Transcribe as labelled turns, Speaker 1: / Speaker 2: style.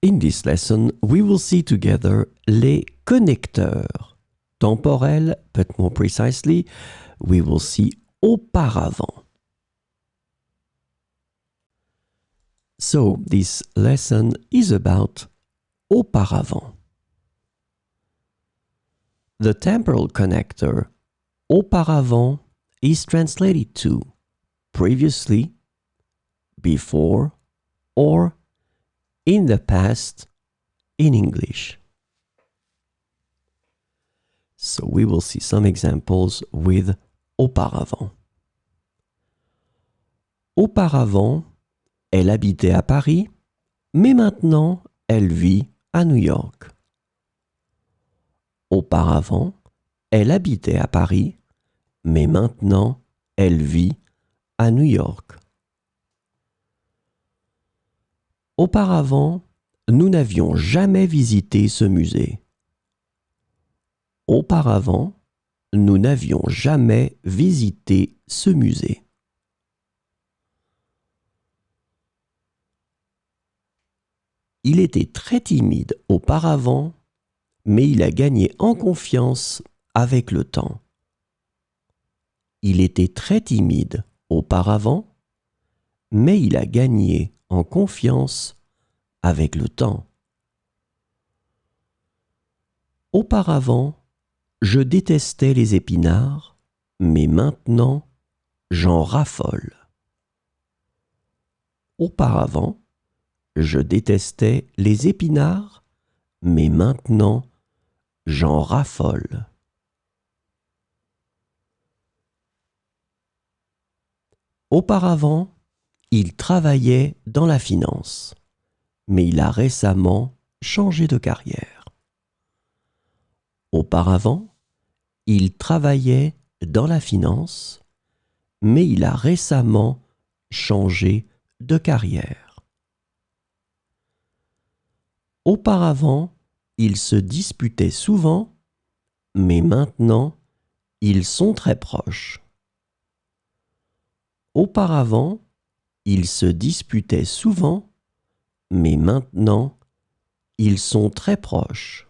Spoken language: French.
Speaker 1: In this lesson, we will see together les connecteurs. Temporel, but more precisely, we will see auparavant. So, this lesson is about auparavant. The temporal connector auparavant is translated to previously, before, or in the past in English. So we will see some examples with auparavant. Auparavant, elle habitait à Paris, mais maintenant, elle vit à New York. Auparavant, elle habitait à Paris, mais maintenant, elle vit à New York. Auparavant, nous n'avions jamais visité ce musée. Auparavant, nous n'avions jamais visité ce musée. Il était très timide auparavant, mais il a gagné en confiance avec le temps. Il était très timide auparavant, mais il a gagné en confiance avec le temps. Auparavant, je détestais les épinards, mais maintenant, j'en raffole. Auparavant, je détestais les épinards, mais maintenant, j'en raffole. Auparavant, il travaillait dans la finance, mais il a récemment changé de carrière. Auparavant, il travaillait dans la finance, mais il a récemment changé de carrière. Auparavant, ils se disputaient souvent, mais maintenant, ils sont très proches. Auparavant, ils se disputaient souvent, mais maintenant, ils sont très proches.